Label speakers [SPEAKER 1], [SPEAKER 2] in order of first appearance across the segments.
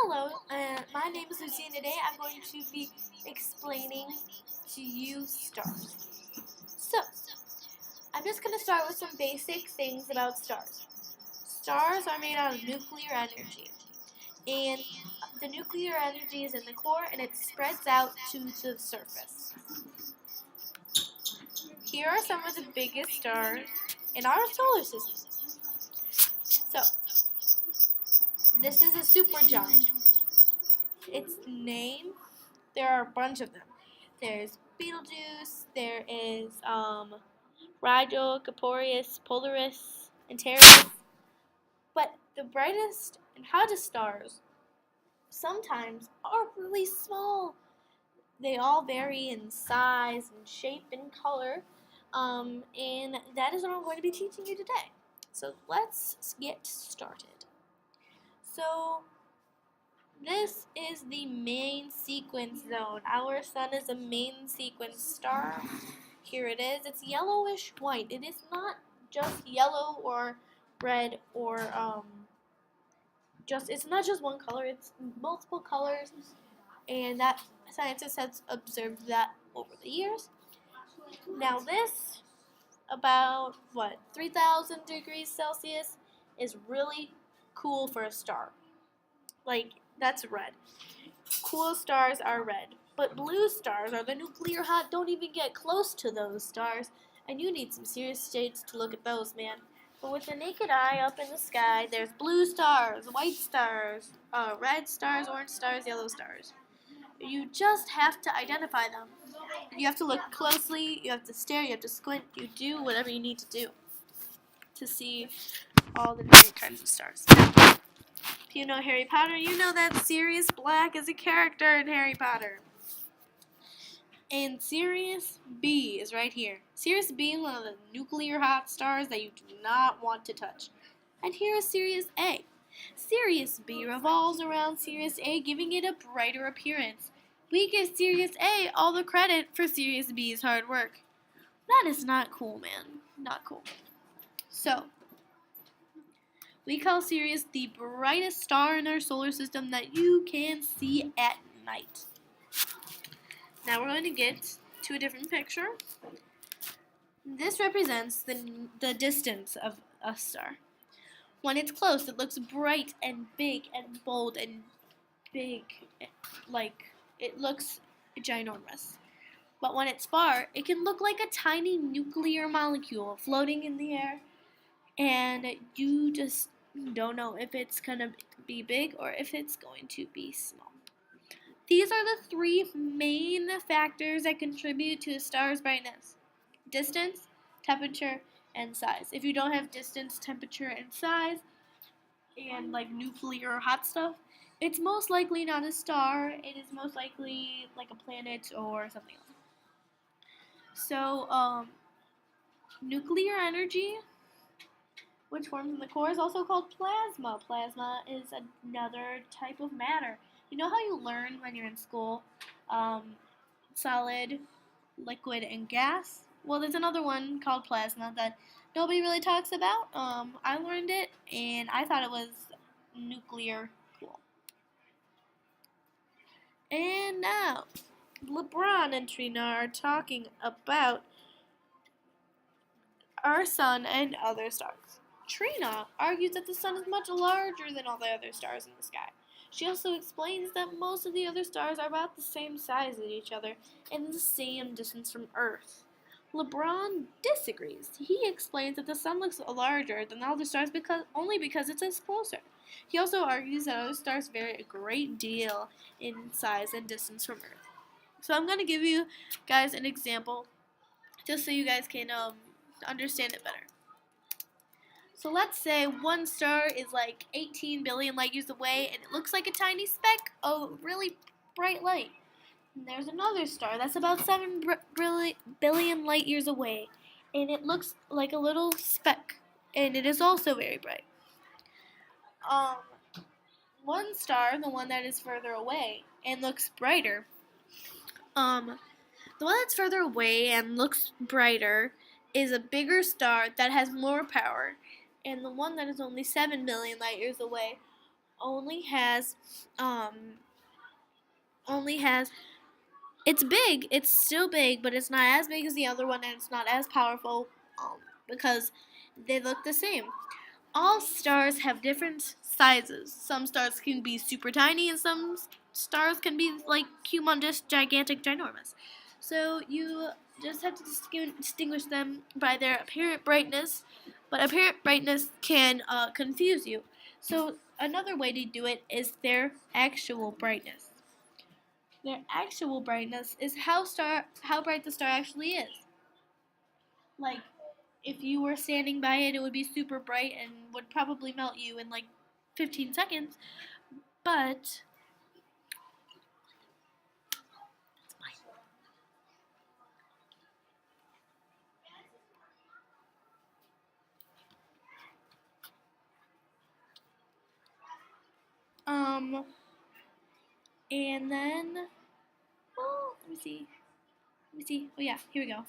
[SPEAKER 1] Hello, my name is Lucy, and today I'm going to be explaining to you stars. So, I'm just going to start with some basic things about stars. Stars are made out of nuclear energy, and the nuclear energy is in the core and it spreads out to the surface. Here are some of the biggest stars in our solar system. So, this is a supergiant. Its name, there are a bunch of them. There's Betelgeuse, there is Rigel, Caporius, Polaris, Antares. But the brightest and hottest stars sometimes are really small. They all vary in size and shape and color. And that is what I'm going to be teaching you today. So let's get started. So this is the main sequence zone. Our sun is a main sequence star. Here it is. It's yellowish white. It is not just yellow or red or it's not just one color. It's multiple colors, and that scientists have observed that over the years. Now this, about 3,000 degrees Celsius, is really cool for a star. Like, that's red. Cool stars are red. But blue stars are the nuclear hot. Don't even get close to those stars. And you need some serious shades to look at those, man. But with the naked eye up in the sky, there's blue stars, white stars, red stars, orange stars, yellow stars. You just have to identify them. You have to look closely, you have to stare, you have to squint, you do whatever you need to do to see all the different kinds of stars. If you know Harry Potter, you know that Sirius Black is a character in Harry Potter. And Sirius B is right here. Sirius B is one of the nuclear hot stars that you do not want to touch. And here is Sirius A. Sirius B revolves around Sirius A, giving it a brighter appearance. We give Sirius A all the credit for Sirius B's hard work. That is not cool, man. Not cool. So, we call Sirius the brightest star in our solar system that you can see at night. Now we're going to get to a different picture. This represents the distance of a star. When it's close, it looks bright and big and bold and big, like it looks ginormous. But when it's far, it can look like a tiny nuclear molecule floating in the air, and you just don't know if it's going to be big or if it's going to be small. These are the three main factors that contribute to a star's brightness: distance, temperature, and size. If you don't have distance, temperature, and size, and like nuclear hot stuff, it's most likely not a star. It is most likely like a planet or something else. So, nuclear energy, which forms in the core, is also called plasma. Plasma is another type of matter. You know how you learn when you're in school, solid, liquid, and gas? Well, there's another one called plasma that nobody really talks about. I learned it, and I thought it was nuclear cool. And now, LeBron and Trina are talking about our sun and other stars. Trina argues that the sun is much larger than all the other stars in the sky. She also explains that most of the other stars are about the same size as each other and the same distance from Earth. LeBron disagrees. He explains that the sun looks larger than all the stars only because it's closer. He also argues that other stars vary a great deal in size and distance from Earth. So I'm going to give you guys an example just so you guys can understand it better. So let's say one star is like 18 billion light years away and it looks like a tiny speck of really bright light. And there's another star that's about 7 billion light years away and it looks like a little speck and it is also very bright. One star, the one that is further away and looks brighter, the one that's further away and looks brighter is a bigger star that has more power. And the one that is only 7 million light years away only has only has it's big. It's still big, but it's not as big as the other one, and it's not as powerful because they look the same. All stars have different sizes. Some stars can be super tiny, and some stars can be like humongous, gigantic, ginormous. So you just have to distinguish them by their apparent brightness, but apparent brightness can confuse you. So another way to do it is their actual brightness. Their actual brightness is how bright the star actually is. Like if you were standing by it, it would be super bright and would probably melt you in like 15 seconds. But um, and then let me see. Let me see. Oh yeah, here we go.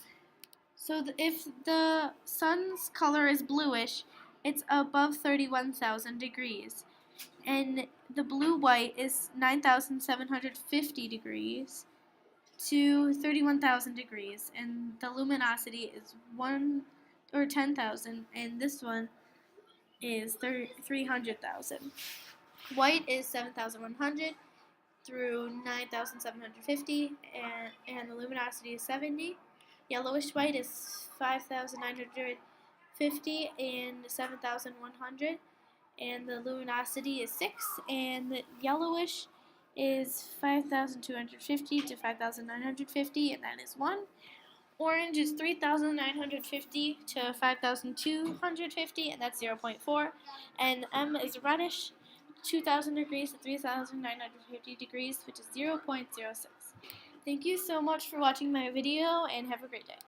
[SPEAKER 1] So if the sun's color is bluish, it's above 31,000 degrees. And the blue-white is 9,750 degrees to 31,000 degrees. And the luminosity is 10,000. And this one is 300,000. White is 7,100 through 9,750, and the luminosity is 70. Yellowish white is 5,950 and 7,100, and the luminosity is 6, and the yellowish is 5,250 to 5,950, and that is 1. Orange is 3,950 to 5,250, and that's 0.4. And M is reddish, 2,000 degrees to 3,950 degrees, which is 0.06. Thank you so much for watching my video, and have a great day.